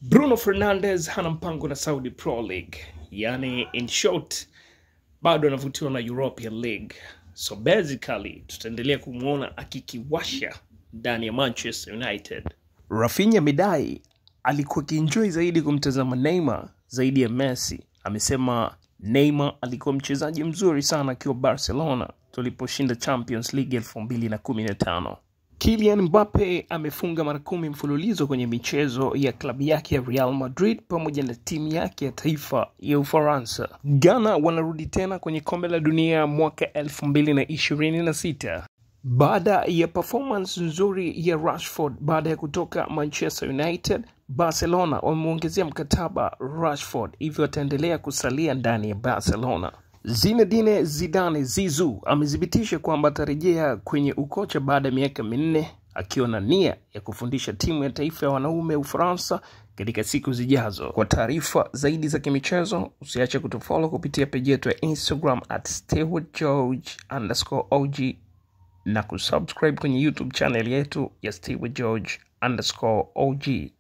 Bruno Fernandes hana mpango na Saudi Pro League. Yani in short, bado anavutiwa na European League. So basically, tutaendelea kumuona akikiwasha ndani ya Manchester United. Rafinha amedai alikuwa kienjoy zaidi kumtazama Neymar zaidi ya Messi. Amesema Neymar alikuwa mchezaji mzuri sana akiwa Barcelona tuliposhinda Champions League 2015. Kylian Mbappe amefunga mara 10 mfululizo kwenye michezo ya klabu yake ya Real Madrid pamoja na timu yake ya taifa ya Ufaransa. Ghana wanarudi tena kwenye kombe la dunia mwaka 2026. Baada ya performance nzuri ya Rashford baada ya kutoka Manchester United, Barcelona wameongezea mkataba Rashford, hivyo ataendelea kusalia ndani ya Barcelona. Zinedine Zidane Zizou amethibitisha kwamba atarejea kwenye ukocha baada ya miaka 4 akiwa na nia ya kufundisha timu ya taifa ya wanaume Ufaransa katika siku zijazo. Kwa taarifa zaidi za kimichezo, usiache kutufollow kupitia page yetu ya Instagram @stewardgeorge_og na kusubscribe kwenye YouTube channel yetu ya stewardgeorge_og.